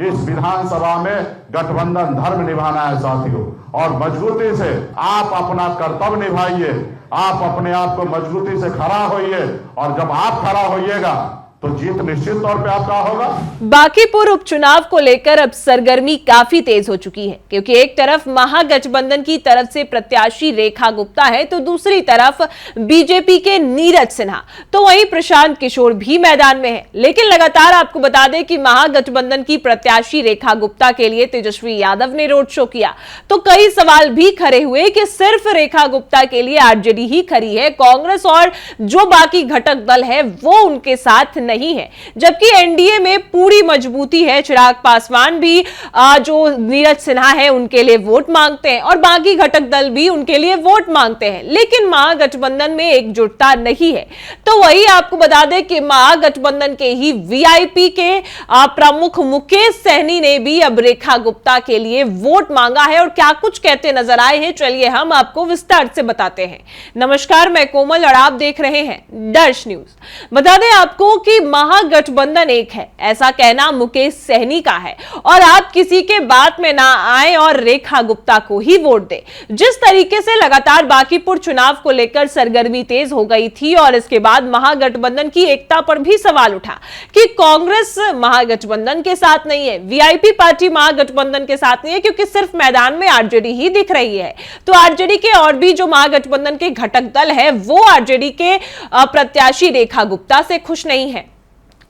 इस विधानसभा में गठबंधन धर्म निभाना है साथियों, और मजबूती से आप अपना कर्तव्य निभाइए, आप अपने आप को मजबूती से खड़ा होइए, और जब आप खड़ा होइएगा तो जीत निश्चित तौर पे आपका होगा। बांकीपुर उपचुनाव को लेकर अब सरगर्मी काफी तेज हो चुकी है, क्योंकि एक तरफ महागठबंधन की तरफ से प्रत्याशी रेखा गुप्ता है तो दूसरी तरफ बीजेपी के नीरज सिन्हा, तो वहीं प्रशांत किशोर भी मैदान में है। लेकिन लगातार आपको बता दें कि महागठबंधन की प्रत्याशी रेखा गुप्ता के लिए तेजस्वी यादव ने रोड शो किया, तो कई सवाल भी खड़े हुए कि सिर्फ रेखा गुप्ता के लिए आरजेडी ही खड़ी है, कांग्रेस और जो बाकी घटक दल है वो उनके साथ नहीं है, जबकि एनडीए में पूरी मजबूती है। चिराग पासवान भी जो नीरज सिन्हा है उनके लिए वोट मांगते हैं और बाकी घटक दल भी उनके लिए वोट मांगते हैं, लेकिन महागठबंधन में एकजुटता नहीं है। तो वही आपको बता दें कि महागठबंधन के ही वीआईपी के प्रमुख मुकेश सहनी ने भी अब रेखा गुप्ता के लिए वोट मांगा है, और क्या कुछ कहते नजर आए हैं चलिए हम आपको विस्तार से बताते हैं। नमस्कार, मैं कोमल और आप देख रहे हैं दर्श न्यूज। बता दें आपको कि महागठबंधन एक है, ऐसा कहना मुकेश सहनी का है, और आप किसी के बात में ना आए और रेखा गुप्ता को ही वोट दें। जिस तरीके से लगातार बांकीपुर चुनाव को लेकर सरगर्मी तेज हो गई थी, और इसके बाद महागठबंधन की एकता पर भी सवाल उठा कि कांग्रेस महागठबंधन के साथ नहीं है, वीआईपी पार्टी महागठबंधन के साथ नहीं है, क्योंकि सिर्फ मैदान में आरजेडी ही दिख रही है। तो आरजेडी के और भी जो महागठबंधन के घटक दल है वो आरजेडी के प्रत्याशी रेखा गुप्ता से खुश नहीं है।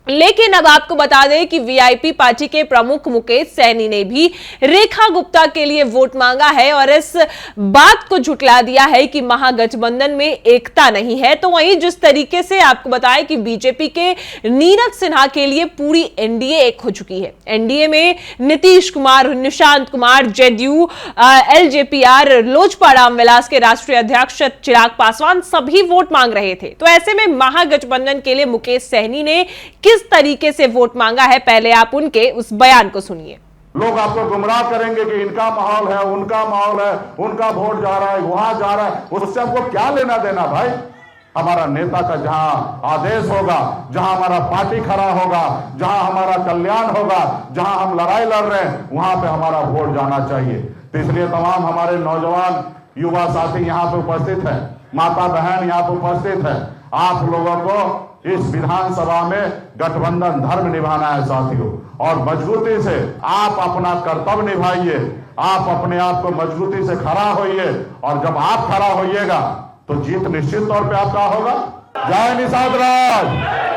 लेकिन अब आपको बता दें कि वीआईपी पार्टी के प्रमुख मुकेश सहनी ने भी रेखा गुप्ता के लिए वोट मांगा है और इस बात को झुठला दिया है कि महागठबंधन में एकता नहीं है। तो वहीं जिस तरीके से आपको बताया कि बीजेपी के नीरज सिन्हा के लिए पूरी एनडीए एक हो चुकी है। एनडीए में नीतीश कुमार, निशांत कुमार, जेडीयू, एलजेपीआर, लोजपा रामविलास के राष्ट्रीय अध्यक्ष चिराग पासवान सभी वोट मांग रहे थे। तो ऐसे में महागठबंधन के लिए मुकेश सहनी ने किस तरीके से वोट मांगा है, पहले आप उनके उस बयान को सुनिए। लोग आपको गुमराह करेंगे कि इनका माहौल है, उनका माहौल है, उनका वोट जा रहा है, वहां जा रहा है, उससे हमको क्या लेना देना भाई। हमारा नेता का जहां आदेश होगा, जहां हमारा पार्टी खड़ा होगा, जहां हमारा कल्याण होगा, जहां हम लड़ाई लड़ रहे हैं, वहां पे हमारा वोट जाना चाहिए। तो इसलिए तमाम हमारे नौजवान युवा साथी यहाँ पे उपस्थित है, माता बहन यहाँ पे उपस्थित है, आप लोगों को इस विधानसभा में गठबंधन धर्म निभाना है साथियों, और मजबूती से आप अपना कर्तव्य निभाइए, आप अपने आप को मजबूती से खड़ा होइए, और जब आप खड़ा होइएगा तो जीत निश्चित तौर पे आपका होगा। जय निषाद राज।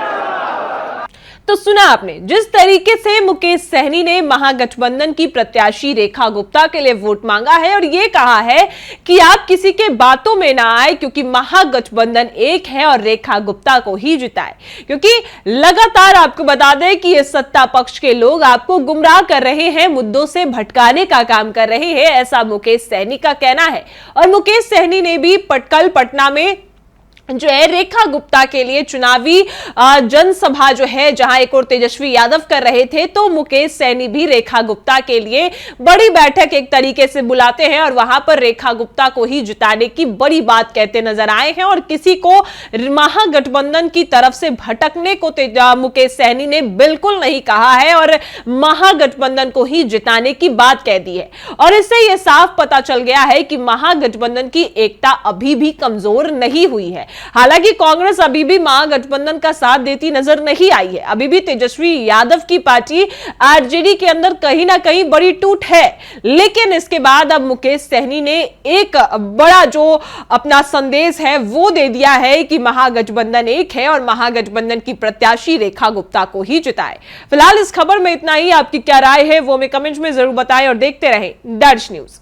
तो सुना आपने जिस तरीके से मुकेश सहनी ने महागठबंधन की प्रत्याशी रेखा गुप्ता के लिए वोट मांगा है, और ये कहा है कि आप किसी के बातों में ना आए, क्योंकि महागठबंधन एक है और रेखा गुप्ता को ही जिताए। क्योंकि लगातार आपको बता दें कि ये सत्ता पक्ष के लोग आपको गुमराह कर रहे हैं, मुद्दों से भटकाने का काम कर रहे हैं, ऐसा मुकेश सहनी का कहना है। और मुकेश सहनी ने भी पटना में जो है रेखा गुप्ता के लिए चुनावी जनसभा जो है, जहां एक और तेजस्वी यादव कर रहे थे, तो मुकेश सहनी भी रेखा गुप्ता के लिए बड़ी बैठक एक तरीके से बुलाते हैं, और वहां पर रेखा गुप्ता को ही जिताने की बड़ी बात कहते नजर आए हैं। और किसी को महागठबंधन की तरफ से भटकने को मुकेश सहनी ने बिल्कुल नहीं कहा है, और महागठबंधन को ही जिताने की बात कह दी है। और इससे यह साफ पता चल गया है कि महागठबंधन की एकता अभी भी कमजोर नहीं हुई है। हालांकि कांग्रेस अभी भी महागठबंधन का साथ देती नजर नहीं आई है, अभी भी तेजस्वी यादव की पार्टी आरजेडी के अंदर कहीं ना कहीं बड़ी टूट है। लेकिन इसके बाद अब मुकेश सहनी ने एक बड़ा जो अपना संदेश है वो दे दिया है कि महागठबंधन एक है और महागठबंधन की प्रत्याशी रेखा गुप्ता को ही जिताए। फिलहाल इस खबर में इतना ही। आपकी क्या राय है वो हमें कमेंट में जरूर बताएं, और देखते रहें दर्श न्यूज।